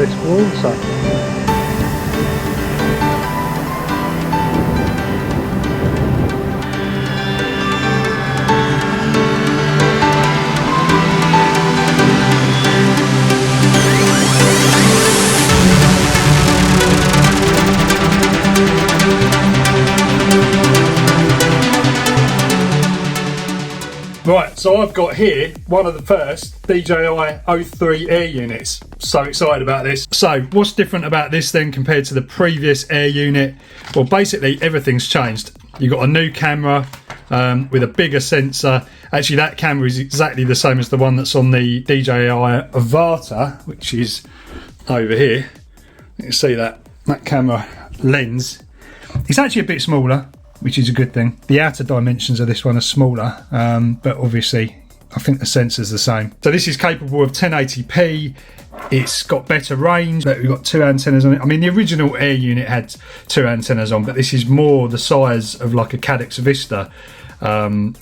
this water. Right, so I've got here one of the first DJI O3 Air Units. So excited about this. So what's different about this then compared to the previous Air Unit? Well, basically everything's changed. You've got a new camera with a bigger sensor. Actually, that camera is exactly the same as the one that's on the DJI Avata, which is over here. You can see that camera lens. It's actually a bit smaller, which is a good thing. The outer dimensions of this one are smaller, but obviously I think the sensor's the same. So this is capable of 1080p. It's got better range, but we've got two antennas on it. I mean, the original Air Unit had two antennas on, but this is more the size of like a Caddx Vista than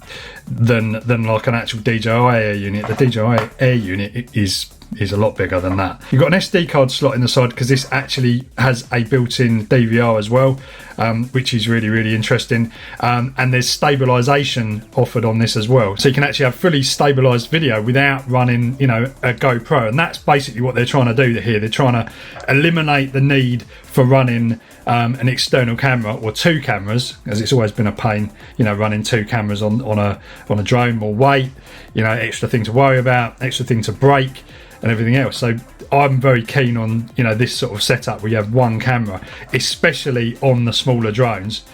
like an actual DJI Air Unit. The DJI Air Unit is a lot bigger than that. You've got an SD card slot in the side because this actually has a built-in DVR as well, which is really interesting. And there's stabilization offered on this as well, so you can actually have fully stabilized video without running, you know, a GoPro. And that's basically what they're trying to do here. They're trying to eliminate the need for running an external camera or two cameras, as it's always been a pain, you know, running two cameras on a drone. More weight, you know, extra thing to worry about, extra thing to break, and everything else. So I'm very keen on, you know, this sort of setup where you have one camera, especially on the smaller drones.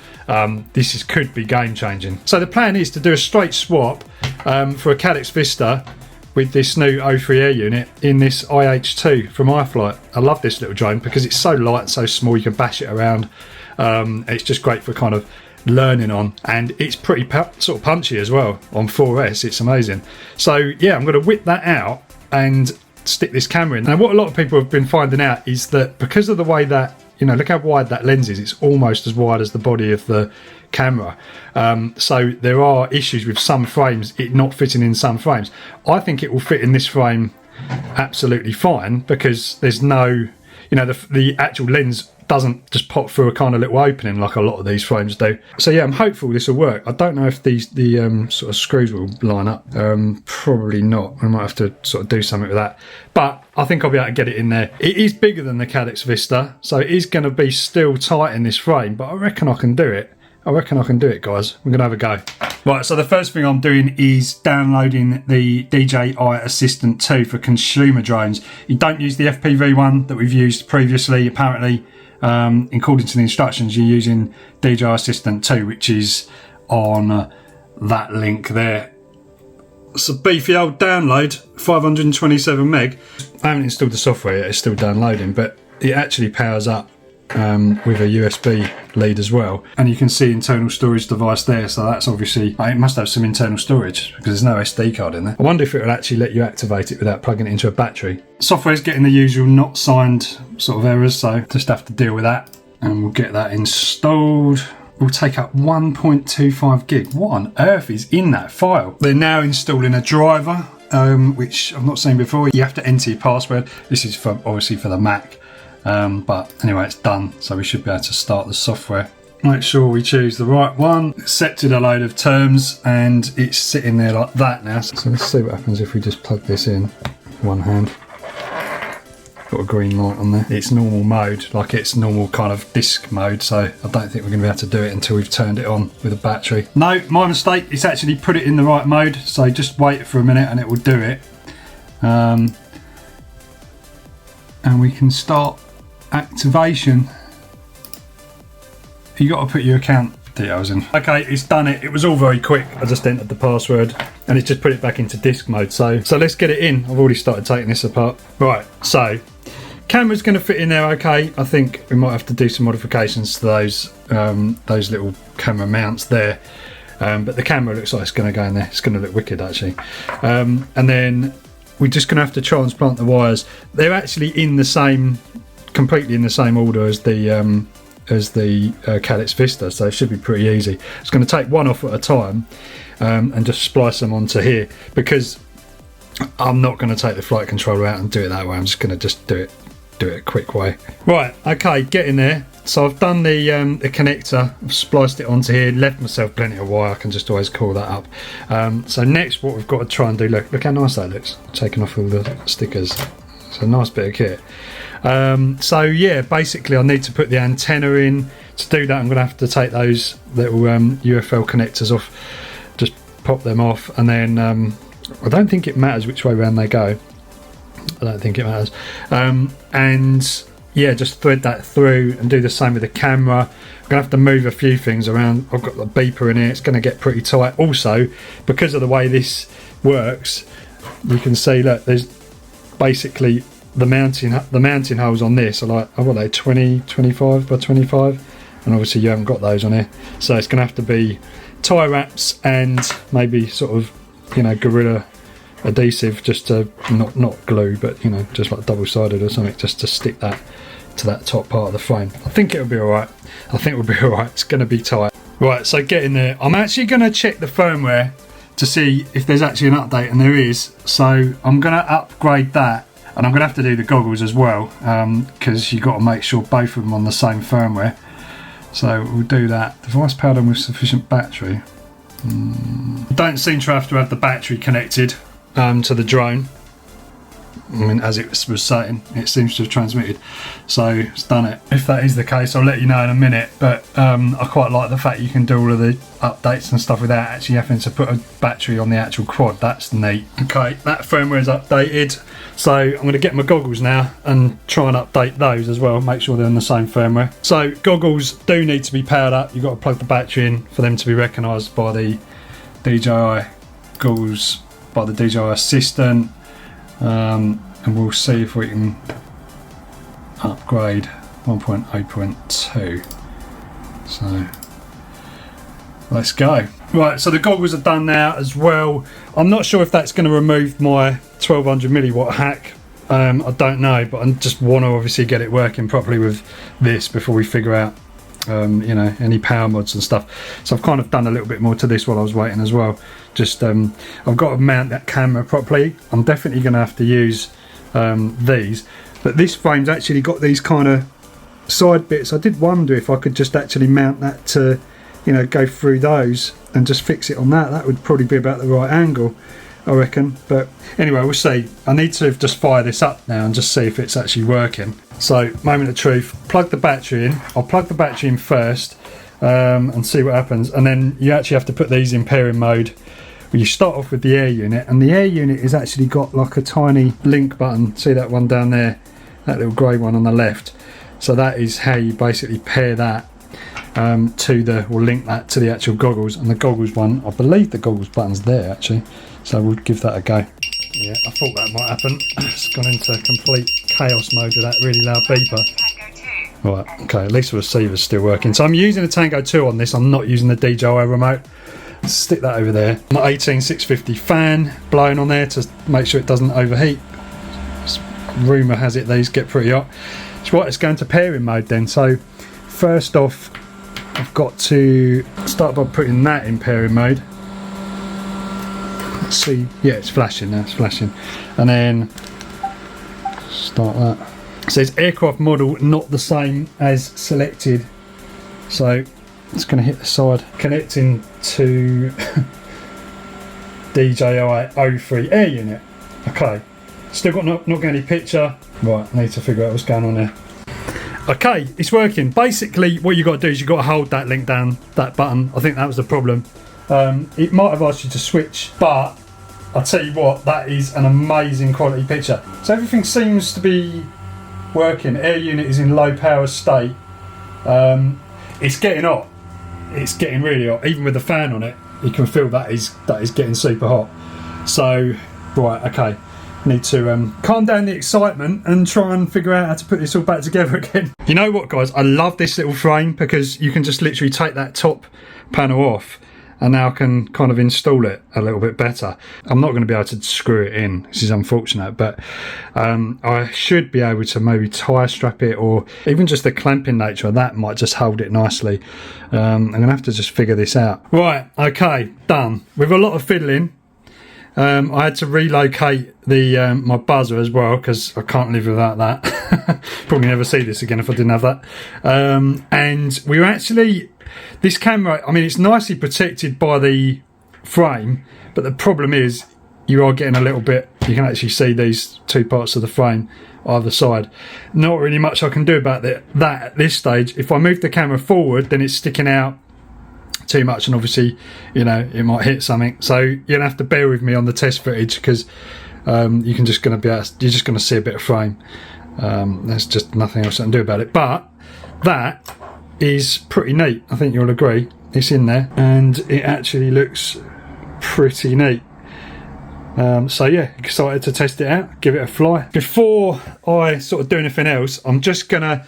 This could be game changing. So the plan is to do a straight swap for a Caddx Vista with this new O3 Air Unit in this iH2 from iFlite. I love this little drone because it's so light and so small, you can bash it around. It's just great for kind of learning on, and it's pretty sort of punchy as well on 4S. It's amazing. So yeah, I'm going to whip that out and stick this camera in. Now what a lot of people have been finding out is that because of the way that, you know, look how wide that lens is, it's almost as wide as the body of the camera. So there are issues with some frames, it not fitting in some frames. I think it will fit in this frame absolutely fine because there's no, you know, the actual lens doesn't just pop through a kind of little opening like a lot of these frames do. So yeah, I'm hopeful this will work. I don't know if the sort of screws will line up. Probably not. I might have to sort of do something with that. But I think I'll be able to get it in there. It is bigger than the Caddx Vista, so it is going to be still tight in this frame, but I reckon I can do it. I reckon I can do it, guys. We're going to have a go. Right, so the first thing I'm doing is downloading the DJI Assistant 2 for consumer drones. You don't use the FPV one that we've used previously, apparently. According to the instructions, you're using DJI Assistant 2, which is on that link there. It's a beefy old download, 527 meg. I haven't installed the software yet, it's still downloading, but it actually powers up with a USB lead as well. And you can see internal storage device there, so that's obviously, it must have some internal storage because there's no SD card in there. I wonder if it will actually let you activate it without plugging it into a battery. Software's getting the usual not signed sort of errors, so just have to deal with that, and we'll get that installed. Will take up 1.25 gig. What on earth is in that file? They're now installing a driver, which I've not seen before. You have to enter your password. This is for obviously for the Mac. But anyway, it's done, so we should be able to start the software. Make sure we choose the right one. Accepted a load of terms, and it's sitting there like that now. So let's see what happens if we just plug this in one hand. Got a green light on there. It's normal mode, like it's normal kind of disc mode, so I don't think we're going to be able to do it until we've turned it on with a battery. No, my mistake. It's actually put it in the right mode, so just wait for a minute and it will do it. And we can start activation. You got to put your account details in. Okay, it's done it. It was all very quick. I just entered the password and it's just put it back into disc mode. So let's get it in. I've already started taking this apart. Right, so camera's going to fit in there okay. I think we might have to do some modifications to those little camera mounts there. But the camera looks like it's going to go in there. It's going to look wicked actually. And then we're just going to have to transplant the wires. They're actually in the same, completely in the same order as the Caddx Vista, so it should be pretty easy. It's going to take one off at a time and just splice them onto here, because I'm not going to take the flight controller out and do it that way. I'm just going to do it do it a quick way. Right, okay, get in there. So I've done the connector, I've spliced it onto here, left myself plenty of wire, I can just always call that up. So next what we've got to try and do, look how nice that looks, taking off all the stickers. It's a nice bit of kit. So yeah, basically I need to put the antenna in. To do that I'm going to have to take those little UFL connectors off, just pop them off, and then I don't think it matters which way around they go. I don't think it matters. And yeah, just thread that through and do the same with the camera. I'm going to have to move a few things around. I've got the beeper in here, it's going to get pretty tight. Also, because of the way this works, you can see, look, there's basically the mounting holes on this are like, what are they, 25 by 25? And obviously you haven't got those on here. So it's going to have to be tie wraps and maybe sort of, you know, Gorilla adhesive, just to not glue, but you know, just like double-sided or something, just to stick that to that top part of the frame. I think it'll be alright. I think it'll be alright. It's going to be tight. Right, so get in there. I'm actually going to check the firmware to see if there's actually an update, and there is. So I'm going to upgrade that, and I'm going to have to do the goggles as well, because you've got to make sure both of them on the same firmware. So we'll do that. Device powered on with sufficient battery. Don't seem to have the battery connected to the drone. I mean, as it was saying, it seems to have transmitted, so it's done it. If that is the case, I'll let you know in a minute, but I quite like the fact you can do all of the updates and stuff without actually having to put a battery on the actual quad. That's neat. Okay, that firmware is updated, so I'm going to get my goggles now and try and update those as well, make sure they're on the same firmware. So goggles do need to be powered up. You've got to plug the battery in for them to be recognised by the DJI goggles, by the DJI assistant. And we'll see if we can upgrade 1.8.2. so let's go. Right, so the goggles are done now as well. I'm not sure if that's going to remove my 1200 milliwatt hack. I don't know, but I just want to obviously get it working properly with this before we figure out you know, any power mods and stuff. So I've kind of done a little bit more to this while I was waiting as well. Just I've got to mount that camera properly. I'm definitely going to have to use these, but this frame's actually got these kind of side bits. I did wonder if I could just actually mount that to, you know, go through those and just fix it on that. That would probably be about the right angle, I reckon. But anyway, we'll see. I need to just fire this up now and just see if it's actually working. So, moment of truth, plug the battery in. I'll plug the battery in first and see what happens, and then you actually have to put these in pairing mode. Well, you start off with the air unit, and the air unit has actually got like a tiny link button. See that one down there, that little grey one on the left? So that is how you basically pair that to the, or link that to the actual goggles. And the goggles one, I believe the goggles button's there actually, so we'll give that a go. Yeah, I thought that might happen. It's gone into complete chaos mode with that really loud beeper. Right, okay, at least the receiver's still working. So I'm using the Tango 2 on this, I'm not using the DJI remote. Stick that over there. My 18650 fan blowing on there to make sure it doesn't overheat. Rumour has it these get pretty hot. So right, it's going to pairing mode then. So first off, I've got to start by putting that in pairing mode. Let's see, yeah, it's flashing now, it's flashing. And then start that. It says aircraft model not the same as selected. So it's going to hit the side, connecting to DJI O3 Air Unit. Okay, still got not got any picture. Right, I need to figure out what's going on there. Okay, it's working. Basically, what you got to do is you got to hold that link down, that button. I think that was the problem. It might have asked you to switch, but I'll tell you what, that is an amazing quality picture. So everything seems to be working. Air unit is in low power state. It's getting hot. It's getting really hot. Even with the fan on it, you can feel that is getting super hot. So, right, okay. Need to calm down the excitement and try and figure out how to put this all back together again. You know what, guys? I love this little frame because you can just literally take that top panel off, and now I can kind of install it a little bit better. I'm not going to be able to screw it in. This is unfortunate, but I should be able to maybe tie strap it, or even just the clamping nature of that might just hold it nicely. I'm going to have to just figure this out. Right, okay, done. With a lot of fiddling, I had to relocate the my buzzer as well because I can't live without that. Probably never see this again if I didn't have that. And we were actually, this camera, I mean, it's nicely protected by the frame, but the problem is you are getting a little bit, you can actually see these two parts of the frame either side. Not really much I can do about that at this stage. If I move the camera forward, then it's sticking out too much, and obviously, you know, it might hit something. So you're gonna have to bear with me on the test footage, because you're just gonna see a bit of frame. There's just nothing else I can do about it. But that is pretty neat. I think you'll agree. It's in there, and it actually looks pretty neat. So yeah, excited to test it out, give it a fly. Before I sort of do anything else, I'm just gonna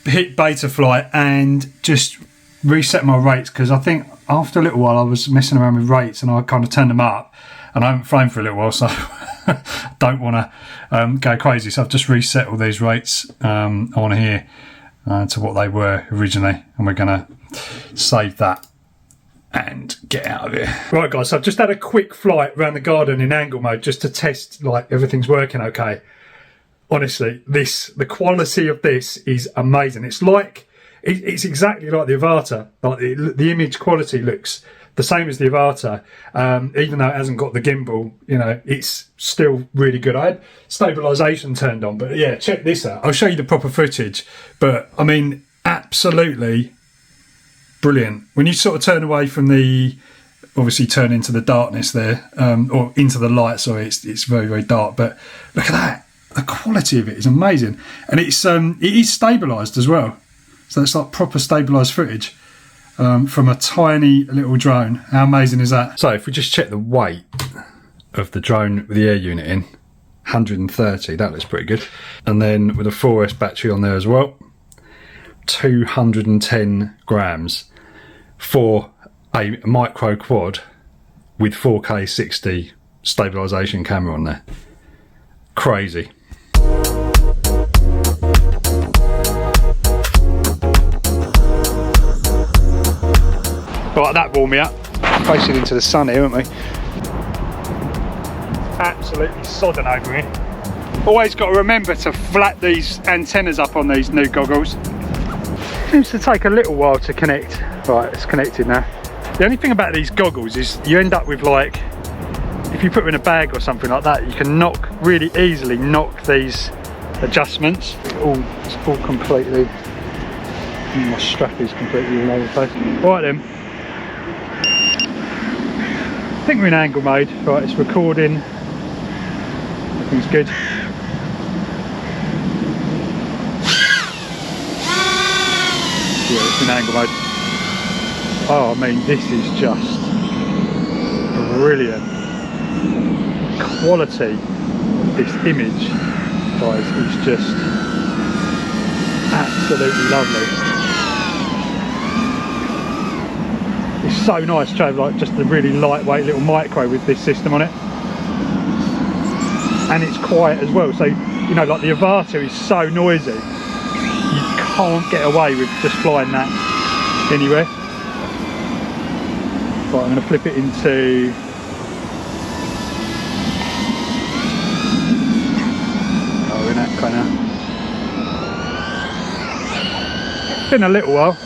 hit Betaflight and just reset my rates, because I think after a little while I was messing around with rates and I kind of turned them up, and I haven't flown for a little while, so I don't want to go crazy. So I've just reset all these rates on here to what they were originally, and we're gonna save that and get out of here. Right guys, so I've just had a quick flight around the garden in angle mode just to test like everything's working okay. Honestly, the quality of this is amazing. It's like, it's exactly like the Avata. Like the image quality looks the same as the Avata, even though it hasn't got the gimbal, you know, it's still really good. I had stabilisation turned on, but yeah, check this out. I'll show you the proper footage, but I mean, absolutely brilliant. When you sort of turn away from the, obviously turn into the darkness there, or into the light, sorry, it's very, very dark, but look at that. The quality of it is amazing. And it is stabilised as well. So it's like proper stabilised footage from a tiny little drone. How amazing is that? So if we just check the weight of the drone with the air unit in, 130, that looks pretty good. And then with a 4S battery on there as well, 210 grams for a micro quad with 4K 60 stabilisation camera on there. Crazy. Right, that warmed me up. Facing into the sun here, aren't we? Absolutely sodden over here. Always got to remember to flat these antennas up on these new goggles. Seems to take a little while to connect. Right, it's connected now. The only thing about these goggles is you end up with, like, if you put them in a bag or something like that, you can really easily knock these adjustments. It's all completely, my strap is completely all over the place. Right then, I think we're in angle mode. Right, it's recording, everything's good. Yeah, it's in angle mode. Oh, I mean, this is just brilliant. Quality of this image, guys, is just absolutely lovely. It's so nice to have like just a really lightweight little micro with this system on it, and it's quiet as well. So, you know, like the Avata is so noisy, you can't get away with just flying that anywhere. Right, I'm going to flip it into in that kind of. Been a little while.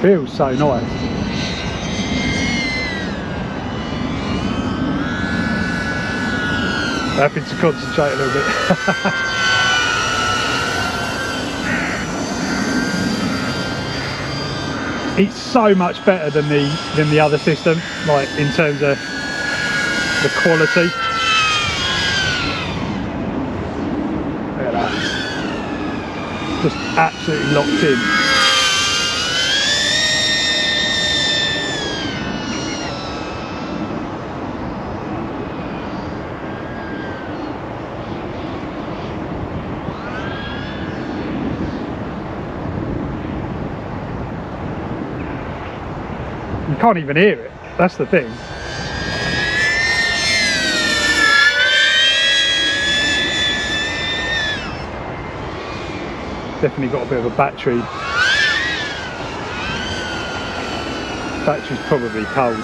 Feels so nice. Having to concentrate a little bit. It's so much better than the other system, like in terms of the quality. Look at that. Just absolutely locked in. You can't even hear it, that's the thing. Definitely got a bit of a battery Battery's probably cold.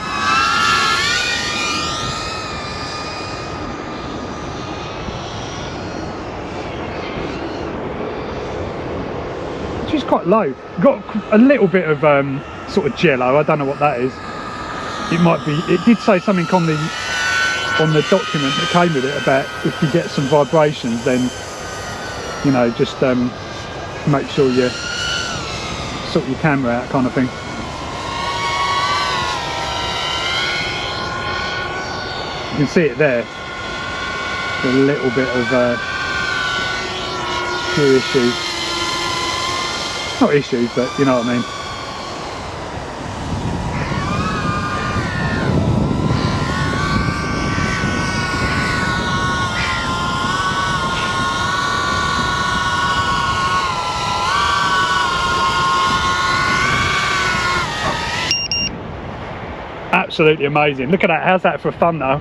Which is quite low. Got a little bit of sort of jello. I don't know what that is. It might be. It did say something on the document that came with it about if you get some vibrations, then you know, just make sure you sort your camera out, kind of thing. You can see it there. A little bit of few issues. Not issues, but you know what I mean. Absolutely amazing. Look at that. How's that for fun though?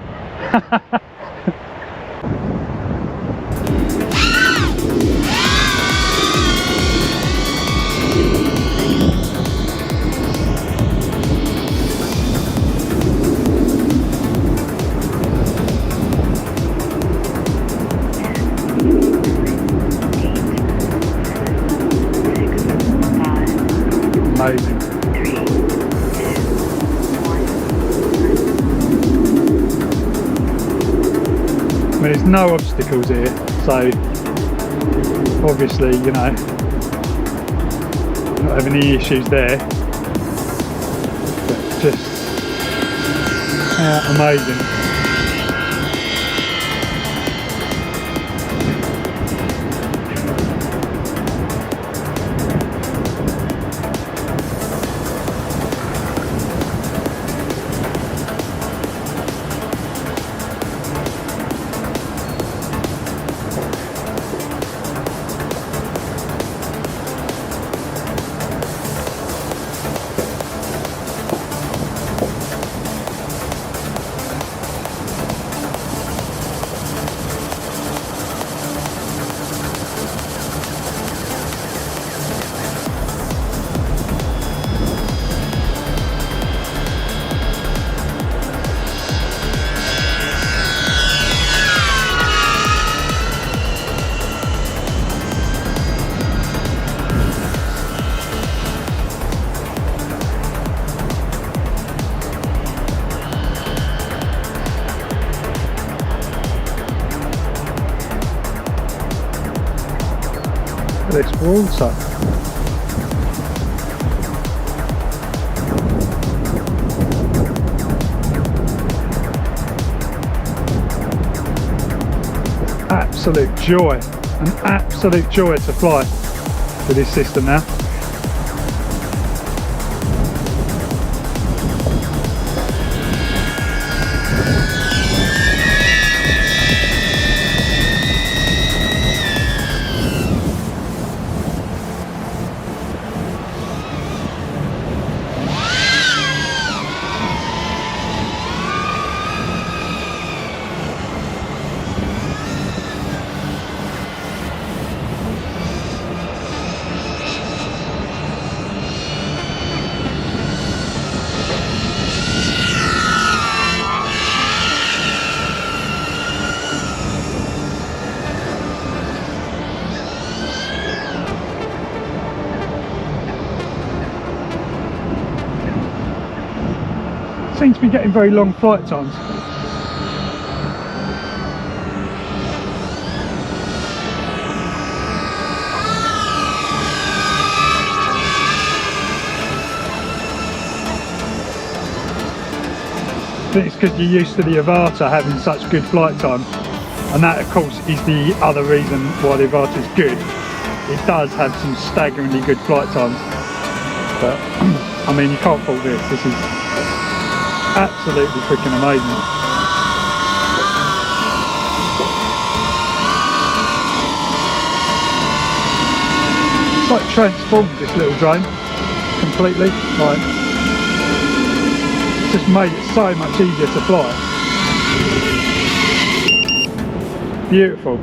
Amazing. I mean, there's no obstacles here, so obviously, you know, not having any issues there. But just amazing. This water. Absolute joy, an absolute joy to fly with this system now. Seem to be getting very long flight times. I think it's because you're used to the Avata having such good flight time, and that of course is the other reason why the Avata is good. It does have some staggeringly good flight times, but I mean, you can't fault this. This is absolutely freaking amazing. It's like transformed this little drone completely. Like, just made it so much easier to fly. Beautiful.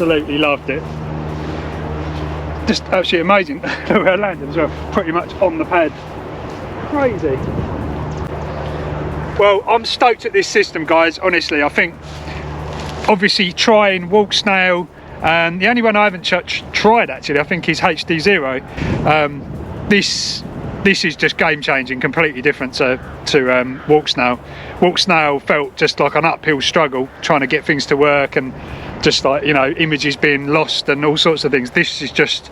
absolutely loved it. Just absolutely amazing. Look where I landed as well, pretty much on the pad. Crazy. Well, I'm stoked at this system, guys, honestly. I think obviously trying walk snail, and the only one I haven't tried actually I think is HD0. This is just game changing, completely different to walk snail. Walk snail felt just like an uphill struggle trying to get things to work, and just like, you know, images being lost and all sorts of things. This is just,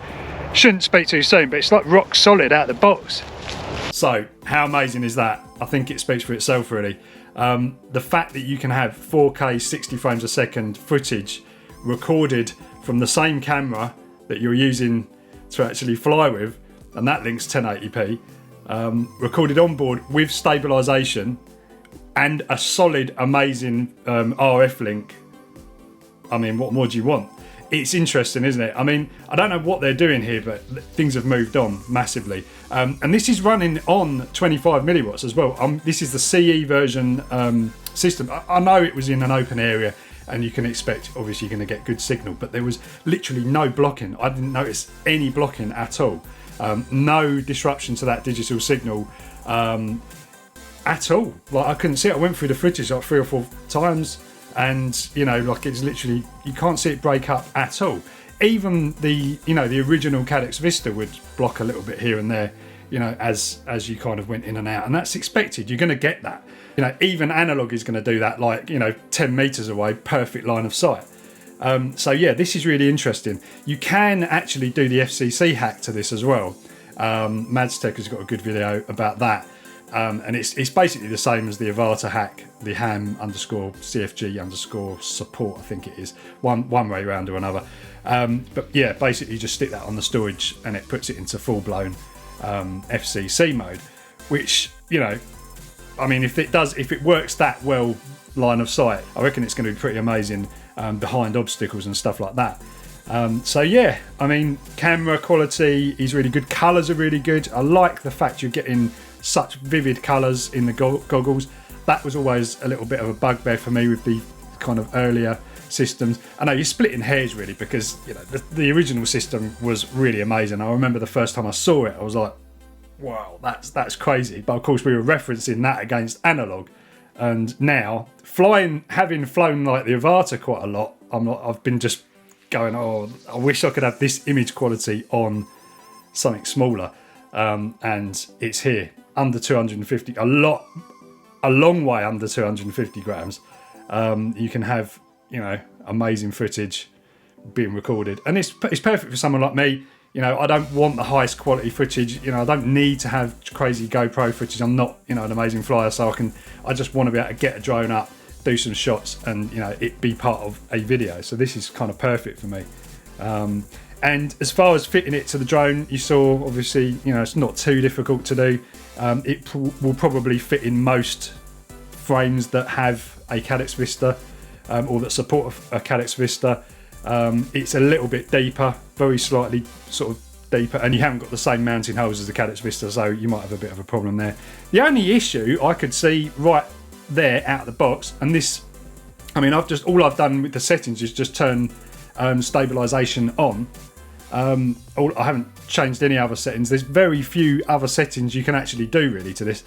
shouldn't speak too soon, but it's like rock solid out of the box. So how amazing is that? I think it speaks for itself, really. The fact that you can have 4K 60 frames a second footage recorded from the same camera that you're using to actually fly with, and that link's 1080p, recorded on board with stabilisation and a solid, amazing RF link. I mean, what more do you want? It's interesting, isn't it? I mean, I don't know what they're doing here, but things have moved on massively. And this is running on 25 milliwatts as well. This is the CE version system. I know it was in an open area, and you can expect, obviously, you're going to get good signal, but there was literally no blocking. I didn't notice any blocking at all. No disruption to that digital signal at all. Like, I couldn't see it. I went through the footage like 3 or 4 times, and you know, like, it's literally, you can't see it break up at all. Even the, you know, the original Cadex Vista would block a little bit here and there, you know, as you kind of went in and out, and that's expected. You're going to get that. You know, even analog is going to do that, like, you know, 10 meters away, perfect line of sight. So yeah, this is really interesting. You can actually do the FCC hack to this as well. Madstech has got a good video about that. And it's basically the same as the Avata hack, the ham_CFG_support, I think it is, one way round or another. But yeah, basically you just stick that on the storage and it puts it into full-blown FCC mode, which, you know, I mean, if it works that well line of sight, I reckon it's going to be pretty amazing behind obstacles and stuff like that. So yeah, I mean, camera quality is really good, colours are really good. I like the fact you're getting such vivid colours in the goggles. That was always a little bit of a bugbear for me with the kind of earlier systems. I know you're splitting hairs really, because, you know, the original system was really amazing. I remember the first time I saw it, I was like, wow, that's crazy. But of course we were referencing that against analog, and now having flown like the Avata quite a lot, I've been just going, oh, I wish I could have this image quality on something smaller. And it's here, under 250, a long way under 250 grams. You can have, you know, amazing footage being recorded, and it's perfect for someone like me. You know, I don't want the highest quality footage. You know, I don't need to have crazy GoPro footage. I'm not, you know, an amazing flyer, so I just want to be able to get a drone up, do some shots, and, you know, it be part of a video. So this is kind of perfect for me. And as far as fitting it to the drone, you saw, obviously, you know, it's not too difficult to do. It will probably fit in most frames that have a Cadex Vista, or that support a Cadex Vista. It's a little bit deeper, very slightly sort of deeper, and you haven't got the same mounting holes as the Cadex Vista, so you might have a bit of a problem there. The only issue I could see right there out of the box, and this, I mean, all I've done with the settings is just turn stabilisation on. I haven't changed any other settings. There's very few other settings you can actually do really to this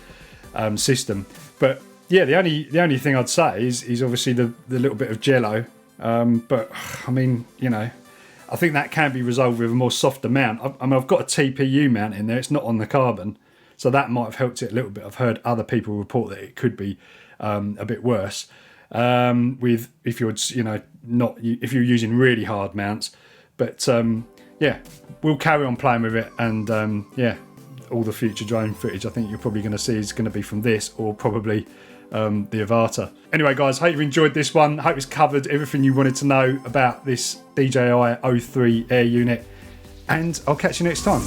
system. But yeah, the only thing I'd say is obviously the little bit of jello. But I mean, you know, I think that can be resolved with a more softer mount. I mean, I've got a TPU mount in there. It's not on the carbon, so that might have helped it a little bit. I've heard other people report that it could be a bit worse if you're, you know, if you're using really hard mounts. But yeah, we'll carry on playing with it, and yeah, all the future drone footage I think you're probably going to see is going to be from this, or probably the Avata. Anyway guys, hope you enjoyed this one. Hope it's covered everything you wanted to know about this DJI O3 Air Unit, and I'll catch you next time.